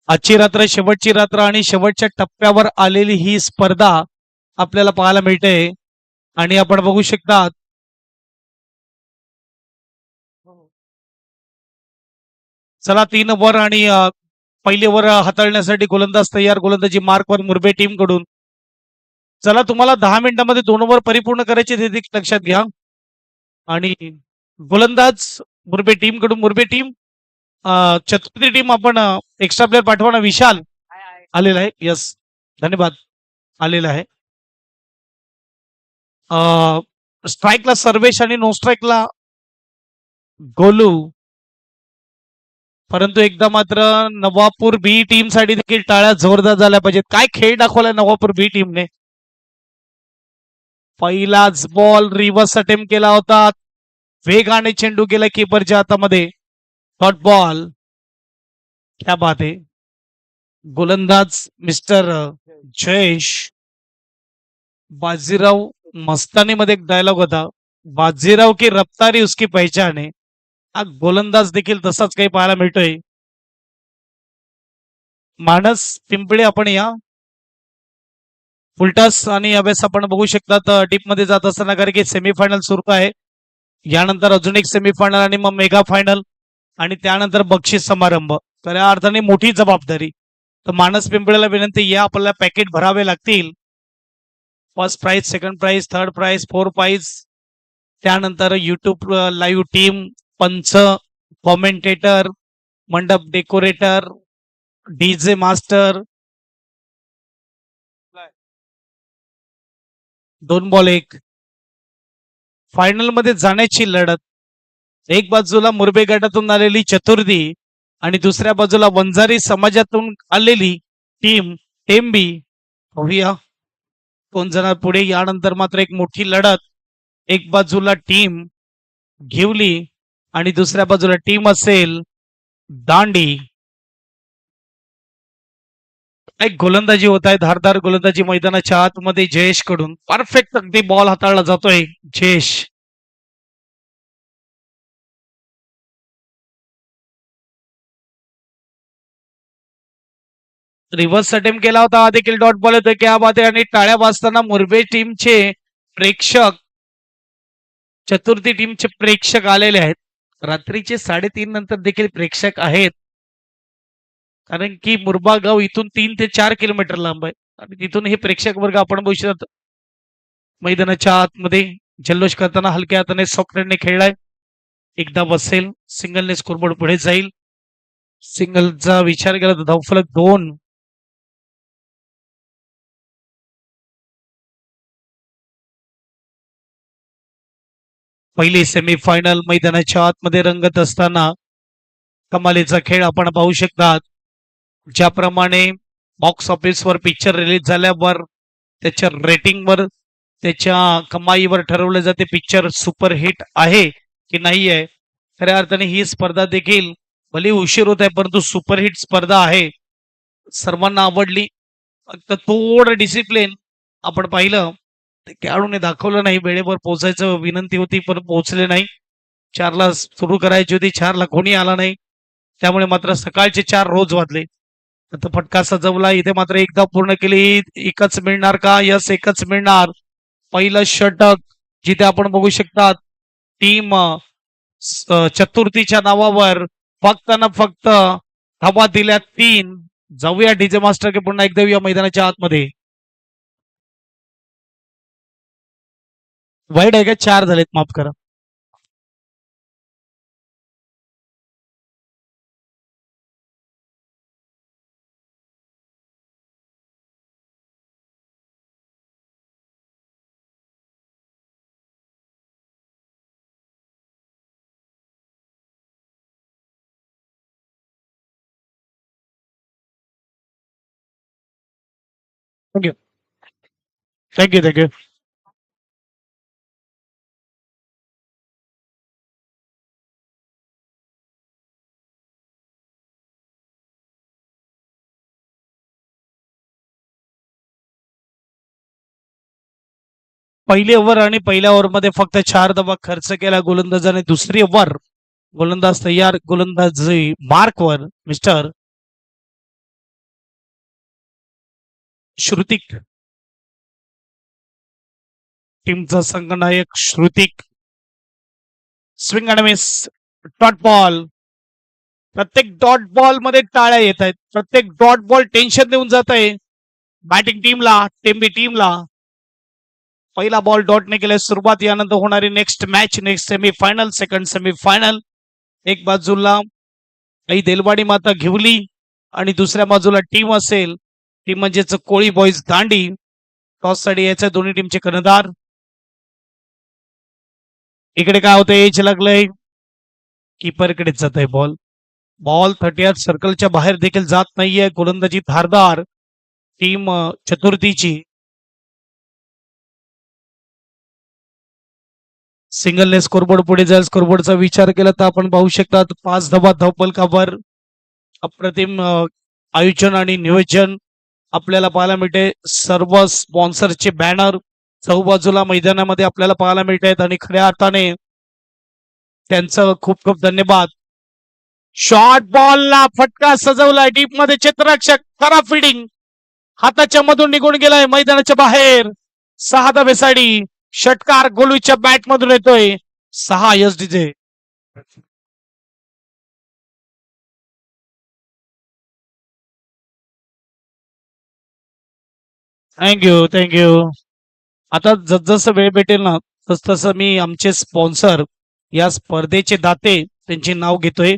आजची रात्र शेवटची रात्र आणि शेवटच्या टप्प्यावर आलेली ही स्पर्धा आपल्याला पाहायला मिळते आणि आपण बघू शकता चला 3 ओव्हर आणि पहिले ओव्हर हाताळण्यासाठी गोलंदाज तयार. गोलंदाजी मार्कवर मुरबे टीम कडून. चला तुम्हाला 10 मिनिटांमध्ये 2 ओव्हर परिपूर्ण करायचे ते देखील लक्षात घ्या. आणि गोलंदाज मुरबे टीम कडून मुरबे टीम चतुर्थी टीम आपण एक्स्ट्रा प्लेअर पाठवा ना. विशाल आलेला आहे. यस धन्यवाद आलेला आहे. स्ट्राईकला सर्वेश आणि नो स्ट्राईकला गोलू. परंतु एकदा मात्र नवापूर बी टीम साठी देखील टाळ्या जोरदार झाल्या पाहिजेत. काय खेळ दाखवलाय नवापूर बी टीमने. पहिलाच बॉल रिव्हर्स अटेम्प्ट केला होता. वेगाने चेंडू गेला कीपरच्या हातामध्ये. Dot ball. क्या बात आहे. गोलंदाज मिस्टर जयेश. बाजीराव मस्तानी मध्ये एक डायलॉग होता, बाजीराव की रफ्तारी उसकी पहचान है. हा गोलंदाज देखील तसाच काही पाहायला मिळतोय. मानस पिंपळे आपण या फुलटॉस आणि यावेळेस आपण बघू शकतात डीप मध्ये जात असताना, कारण की सेमीफायनल सुरू आहे. यानंतर अजून एक सेमीफायनल आणि मग मेगा फायनल आणि त्यानंतर बक्षीस समारंभ. तर या अर्थाने मोठी जबाबदारी. तर मानस पिंपळेला विनंती, या आपल्याला पॅकेट भरावे लागतील. First prize, second prize, third prize, 4 prize. त्यानंतर युट्यूब लाईव्ह टीम, पंच, कॉमेंटेटर, मंडप decorator, DJ master. 2 ball 1. Final मध्ये जाण्याची लढत. एक बाजूला मुरबे गटातून आलेली चतुर्थी आणि दुसऱ्या बाजूला वंजारी समाजातून आलेली टीम टेंबी. पाहूया कोण जाणार पुढे. यानंतर मात्र एक मोठी लढत. एक बाजूला टीम घेवली आणि दुसऱ्या बाजूला टीम असेल दांडी. एक गोलंदाजी होत आहे, धारदार गोलंदाजी मैदानाच्या आतमध्ये जयेश कडून. परफेक्ट अगदी बॉल हाताळला जातोय जयेश. रिव्हर्स अटेम्प्ट केला होता, हा देखील डॉट बॉल येतोय. क्या बात आहे. आणि टाळ्या वाजताना मुरबे टीमचे प्रेक्षक, चतुर्थी टीमचे प्रेक्षक आलेले आहेत. रात्रीचे 3:30 नंतर देखील प्रेक्षक आहेत, कारण की मुरबा गाव इथून 3 ते 4 किलोमीटर लांब आहे आणि तिथून हे प्रेक्षक वर्ग आपण बघू शकतो. मैदानाच्या आतमध्ये जल्लोष करताना हलक्या हाताने सॉफ्टनेटने खेळलाय. एकदा बसेल, सिंगलने स्कोरबोर्ड पुढे जाईल. सिंगलचा विचार केला तर धावफलक 2. पहिली सेमीफायनल मैदानाच्या आतमध्ये रंगत असताना कमालीचा खेळ आपण पाहू शकतात. ज्याप्रमाणे बॉक्स ऑफिसवर पिक्चर रिलीज झाल्यावर त्याच्या रेटिंगवर, त्याच्या कमाईवर ठरवले जाते पिक्चर सुपरहिट आहे की नाही आहे. खऱ्या अर्थाने ही स्पर्धा देखील भले उशीर होत आहे, परंतु सुपरहिट स्पर्धा आहे. सर्वांना आवडली. फक्त थोडं डिसिप्लिन आपण पाहिलं, खेळाडूने दाखवलं नाही. वेळेवर पोहोचायचं विनंती होती पण पोहोचले नाही. 4ला सुरू करायची होती, 4ला कोणी आला नाही. त्यामुळे मात्र सकाळचे 4 रोज वाजले. आता फटका सजवला. इथे मात्र एकदा पूर्ण केली. एकच मिळणार का. यस, एकच मिळणार. पहिलं षटक जिथे आपण बघू शकतात टीम चतुर्थीच्या नावावर फक्त ना फक्त धावा दिल्या 3. जाऊया डीजे मास्टर के पुन्हा एकदा या मैदानाच्या आतमध्ये. वाईट आहे का. 4 झालेत, माफ करा. Thank you thank you thank you. पहिली ओव्हर आणि पहिल्या ओव्हरमध्ये फक्त 4 धावा खर्च केला गोलंदाजाने. दुसरी ओव्हर गोलंदाज तयार. गोलंदाजी मार्कवर मिस्टर श्रुतिक, टीमचा संघनायक Shrutik. Swing and miss, dot ball. प्रत्येक डॉट बॉल मध्ये टाळ्या येत आहेत. प्रत्येक डॉट बॉल टेन्शन देऊन जात आहे बॅटिंग टीमला, टेम्बी टीमला. पहिला बॉल डॉटने केलाय सुरुवात. यानंतर होणारी next match, next semifinal, second semifinal. एक बाजूला आई देलवाडी माता घेवली आणि दुसऱ्या बाजूला टीम असेल ती म्हणजेच कोळी बॉईज दांडी. टॉस साठी यायचं दोन्ही टीमचे कर्णधार. इकडे काय होतंय, एज लागलंय, कीपरकडेच जात आहे बॉल. बॉल 38 सर्कलच्या बाहेर देखील जात नाहीये. गोलंदाजी धारदार टीम चतुर्थीची. सिंगलने स्कोरबोर्ड पुढे जाईल. स्कोरबोर्डचा विचार केला तर आपण पाहू शकतात 5 धावा धावफलकावर. अप्रतिम आयोजन आणि नियोजन आपल्याला पाहायला मिळते. सर्व स्पॉन्सरचे बॅनर चौबाजूला मैदानामध्ये आपल्याला पाहायला मिळत आहेत आणि खऱ्या अर्थाने त्यांचं खूप खूप धन्यवाद. शॉर्ट बॉलला फटका सजवलाय डीप मध्ये. क्षेत्ररक्षक करा फिडिंग, हाताच्या मधून निघून गेलाय मैदानाच्या बाहेर. 6 धावेसाठी षटकार गोलूच्या बॅट मधून येतोय. 6 एसडीजे. थँक्यू. आता जसजसं वेळ भेटेल ना तसतसं मी आमचे स्पॉन्सर या स्पर्धेचे दाते त्यांचे नाव घेतोय.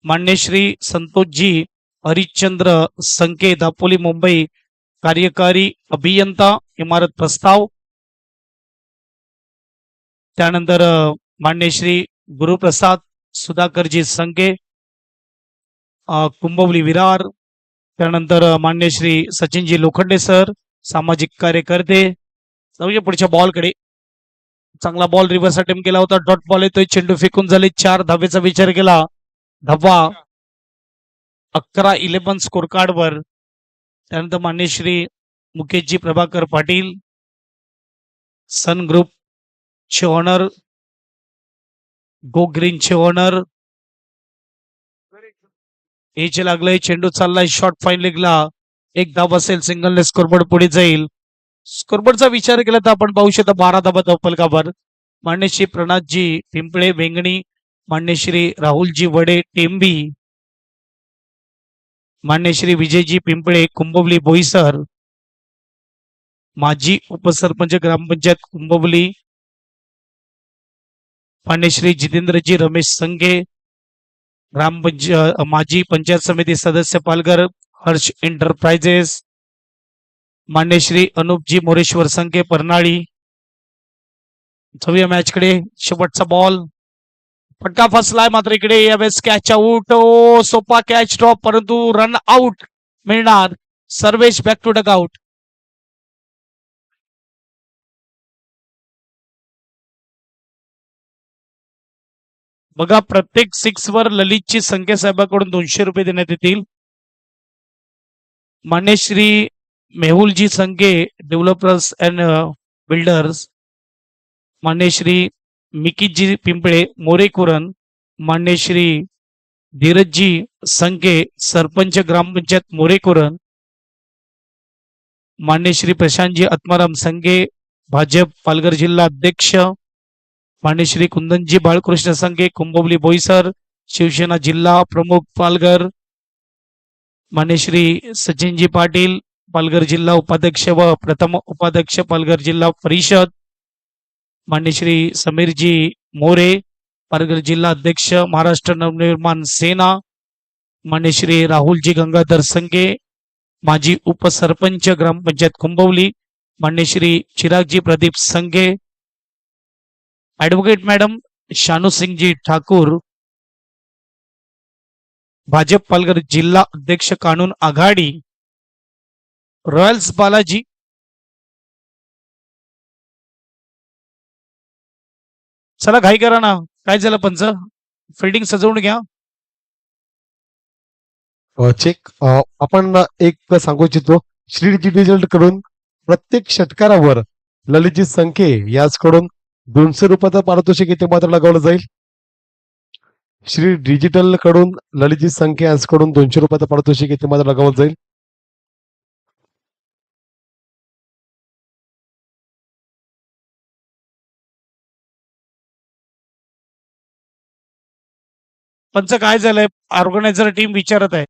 मान्य श्री संतोषजी हरिश्चंद्र संके, दापोली, मुंबई. कार्यकारी अभियंता, इमारत प्रस्ताव. त्यानंतर मान्य श्री गुरुप्रसाद सुधाकरजी संके, कुंभवली विरार. त्यानंतर मान्य श्री सचिनजी लोखंडे सर, सामाजिक कार्यकर्ते. जाऊया पुढच्या बॉलकडे. चांगला बॉल रिव्हर्स अटेम्प्ट केला होता. डॉट बॉल येतोय, चेंडू फेकून झाले. 4 धावेचा विचार केला. धावा 11-11 स्कोर कार्डवर. त्यानंतर मान्य श्री मुकेशजी प्रभाकर पाटील, सन ग्रुप चे ओनर, गो ग्रीन चे ओनर. एच लागलंय, चेंडू चाललाय शॉर्ट फाईन लेगला. 1 धाव असेल, सिंगलने स्कोरबोर्ड पुढे जाईल. स्कोरबोर्डचा विचार केला तर आपण पाहू शकता 12 धावा धावफलकावर. मान्य श्री प्रणातजी पिंपळे वेंगणी, मान्य श्री राहुलजी वडे टेंबी, मान्य श्री विजयजी पिंपळे कुंभवली बोईसर, माजी उपसरपंच ग्रामपंचायत कुंभवली, मान्य श्री जितेंद्रजी रमेश संघे, माजी पंचायत समिती सदस्य पालघर हर्ष एंटरप्राइजेस, मान्य श्री अनुपजी मोरेश्वर संघे परनाळी. जाऊया मॅचकडे. शेवटचा बॉल, फटका फसलाय मात्र इकडे यावेळेस कॅच आउट. सोपा कॅच ड्रॉप, परंतु रन आउट मिळणार. Sarvesh back to dugout. बघा, प्रत्येक 6 वर ललितची संख्या साहेबाकडून 200 रुपये देण्यात येतील. मान्य श्री मेहुलजी संघे डेव्हलपर्स अँड बिल्डर्स, मान्य श्री मिकीजी पिंपळे मोरेकुरण, मान्य श्री धीरजजी संघे सरपंच ग्रामपंचायत मोरेकुरण, मान्य श्री प्रशांतजी आत्माराम संघे भाजप पालघर जिल्हा अध्यक्ष, मान्य श्री कुंदनजी बाळकृष्ण संघे कुंभवली बोईसर शिवसेना जिल्हा प्रमुख पालघर, मान्य श्री सचिनजी पाटील पालघर जिल्हा उपाध्यक्ष व प्रथम उपाध्यक्ष पालघर जिल्हा परिषद, मान्य श्री समीरजी मोरे पालघर जिल्हा अध्यक्ष महाराष्ट्र नवनिर्माण सेना, मान्य श्री राहुलजी गंगाधर संघे माजी उपसरपंच ग्रामपंचायत कुंभवली, मान्य श्री चिरागजी प्रदीप संघे, ऍडव्होकेट मॅडम शानू सिंगजी ठाकूर भाजप पालघर जिल्हा अध्यक्ष कानून आघाडी, रॉयल्स बालाजी, चला घाई करा ना, काय झालं पंच, फिल्डिंग सजवून घ्या. चेक आपण एक सांगू इच्छितो, श्री डिजिटल कडून प्रत्येक षटकारावर ललितजी संख्ये याचकडून 200 रुपयाचं पारितोषिक इथे मात्र लगावलं जाईल. श्री डिजिटल कडून ललितजी संख्ये याचकडून 200 रुपयाचं पारितोषिक इथे मात्र लगावलं जाईल. पंच काय झालंय ऑर्गनायझर टीम विचारत आहे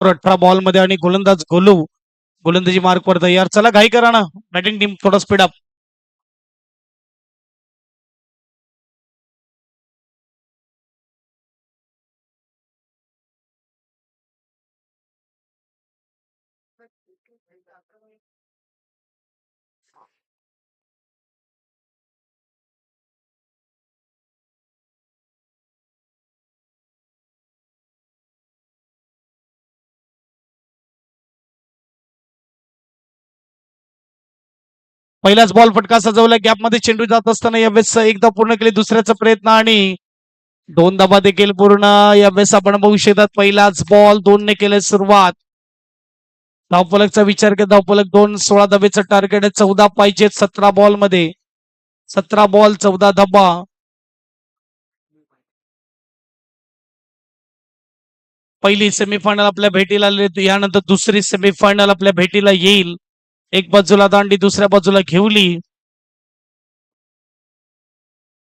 18 बॉल मध्ये आणि गोलंदाज गोलंदाजी मार्कवर तयार. चला घाई करा ना, बॅटिंग टीम थोडा स्पीड अप. पहिलाच बॉल फटका सजवला, गॅप मध्ये चेंडू जात असताना यावेळेस एकदा पूर्ण केली, दुसऱ्याचा प्रयत्न आणि दोन धाबा देखील पूर्ण. यावेळेस आपण बघू शकतात पहिलाच बॉल 2 ने केले सुरुवात. धावफलकचा विचार केला, धावफलक 2, 16 धाबेचं टार्गेट आहे, 14 पाहिजेत 17 बॉल मध्ये. 17 बॉल 14 धाबा. पहिली सेमीफायनल आपल्या भेटीला आली, यानंतर दुसरी सेमीफायनल आपल्या भेटीला येईल. एक बाजूला दांडी, दुसऱ्या बाजूला घेवली.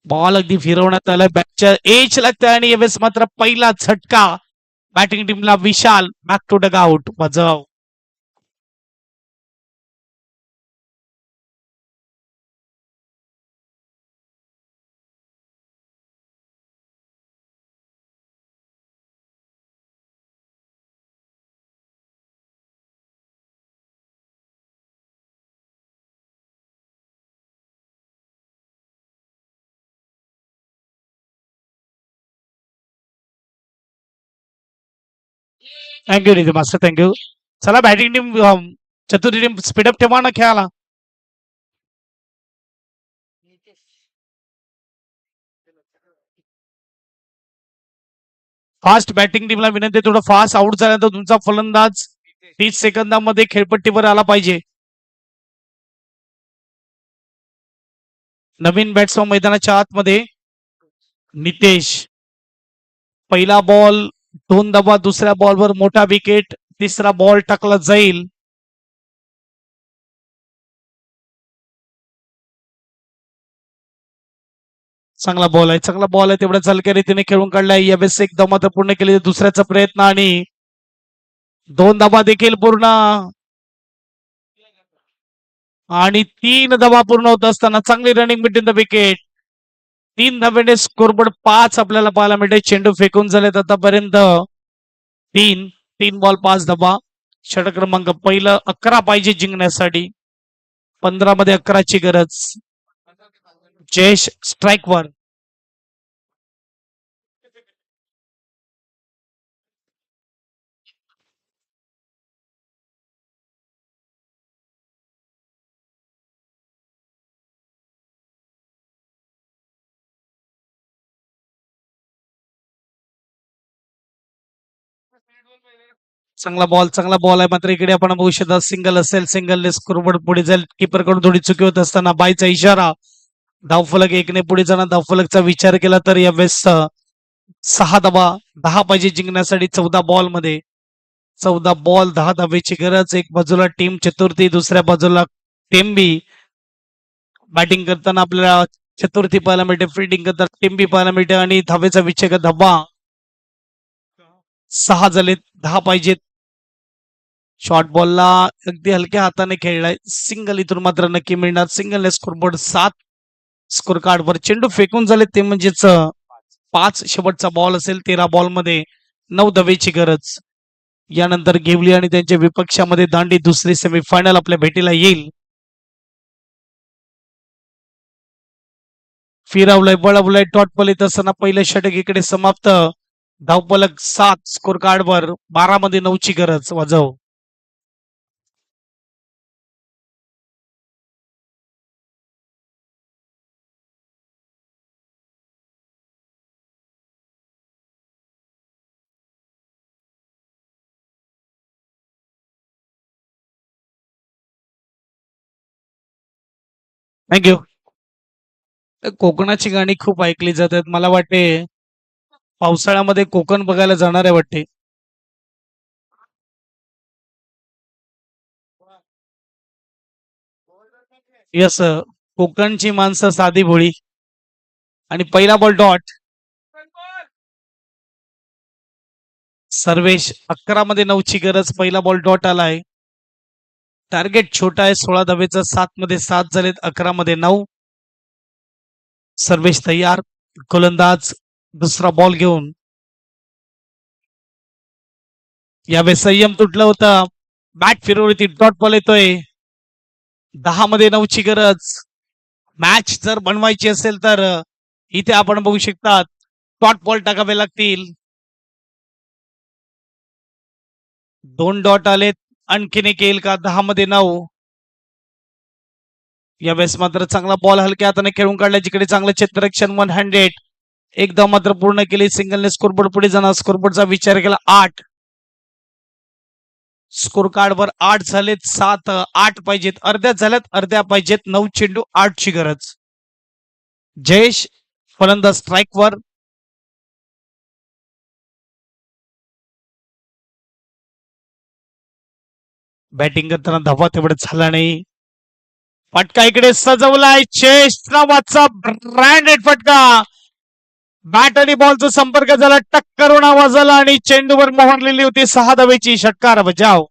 बॉल अगदी फिरवण्यात आला, बॅटच्या एज लागते आणि यावेळेस मात्र पहिला झटका बॅटिंग टीमला. विशाल बॅक टू डग आउट. वाजव. थँक्यू निधी मास्टर, थँक्यू. चला बॅटिंग टीम, चतुर्थी टीम स्पीडअप ठेवा ना खेळाला. फास्ट बॅटिंग टीमला विनंती, थोडं फास्ट आउट झाल्यानंतर तुमचा फलंदाज 30 सेकंदामध्ये खेळपट्टीवर आला पाहिजे. नवीन बॅट्समन मैदानाच्या आतमध्ये नितेश. पहिला बॉल 2 धाबा, दुसऱ्या बॉलवर मोठा विकेट, तिसरा बॉल टाकला जाईल. चांगला बॉल आहे, चांगला बॉल आहे, तेवढ्या हलक्या रीतीने खेळून काढलाय. यावेळेस एक धावा तर पूर्ण केली, दुसऱ्याचा प्रयत्न आणि 2 धाबा देखील पूर्ण आणि 3 धाबा पूर्ण होत असताना चांगली रनिंग बिटवीन द विकेट. 3 धाब्याने स्कोरबोर्ड 5 आपल्याला पाहायला मिळते. चेंडू फेकून झालेत आतापर्यंत 3 बॉल 5 धाबा. षटक क्रमांक पहिलं 11 पाहिजे जिंकण्यासाठी, 15 मध्ये 11ची गरज. जयेश स्ट्राईक वर. चांगला बॉल आहे, मात्र इकडे आपण बघू शकता सिंगल असेल, सिंगल स्कोरबोर्ड पुढे जाईल. कीपर कडून थोडी चुकी होत असताना बायचा इशारा. धावफलक 1 ने पुढे जाणार. धावफलकचा विचार केला तर यावेळेस 6 धाबा, 10 पाहिजे जिंकण्यासाठी 14 बॉल मध्ये. 14 बॉल 10 धाबेची गरज. एक बाजूला टीम चतुर्थी, दुसऱ्या बाजूला टेंबी. बॅटिंग करताना आपल्याला चतुर्थी पाहायला मिळते, फिल्डिंग करताना टेंबी पाहायला मिळते आणि धावेचा विचार धाबा. 6 झालेत, 10 पाहिजेत. शॉर्ट बॉलला अगदी हलक्या हाताने खेळलाय. सिंगल इथून मात्र नक्की मिळणार. सिंगल स्कोरबोर्ड 7 स्कोर कार्डवर. चेंडू फेकून झाले ते म्हणजेच 5 शेवटचा बॉल असेल. 13 बॉल मध्ये 9 धावेची गरज. यानंतर घेवली आणि त्यांच्या विपक्षामध्ये दांडी. दुसरी सेमीफायनल आपल्या भेटीला येईल. फिरवलंय, बळवलंय, टॉट पलित असताना पहिलं षटक इकडे समाप्त. धावफलक 7 स्कोर कार्डवर. 12 मध्ये 9ची गरज. वाजव. थँक्यू. कोकणाची गाणी खूप ऐकली जातात. मला वाटते पावसाळ्यामध्ये कोकण बघायला जाणार आहे वाटते. यस, कोकणची माणसं साधी भोळी. आणि पहिला बॉल डॉट. सर्वेश 11 मध्ये 9 ची गरज. पहिला बॉल डॉट आलाय. टार्गेट छोटा आहे. 16 धावेचं. 7 मध्ये 7 झालेत. 11 मध्ये 9. सर्वेश तयार. गोलंदाज दुसरा बॉल घेऊन. यावेळेस संयम तुटलं होतं. बॅट फिरवली. डॉट बॉल येतोय. 10 मध्ये 9 ची गरज. मॅच जर बनवायची असेल तर इथे आपण बघू शकता डॉट बॉल टाकावे लागतील. 2 डॉट आलेत. आणखीन एक येईल का? 10 मध्ये 9. यावेळेस मात्र चांगला बॉल हलक्या हाताने खेळून काढला. जिकडे चांगलं क्षेत्ररक्षण 100. एकदा मात्र पूर्ण केली. सिंगलने स्कोरबोर्ड पुढे जाणार. स्कोरबोर्डचा विचार केला 8. स्कोर कार्डवर 8 झालेत. 7 8 पाहिजेत. अर्ध्या झाल्यात. अर्ध्या पाहिजेत. 9 चेंडू 8 ची गरज. जयेश फलंदाज स्ट्राईकवर. बॅटिंग करताना धावा तेवढं झाला नाही. फटका इकडे सजवलाय. चेस नावाचा ब्रँडेड फटका. बॅट आणि बॉलचा संपर्क झाला. टक्करून आवाज आला आणि चेंडूवर मोहरलेली होती 6 धावेची. षटकार बजाव.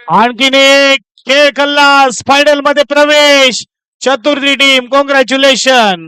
आणखीन एक खेळ खल्लास फायनल मध्ये प्रवेश. चतुर्थी टीम कॉंग्रॅच्युलेशन.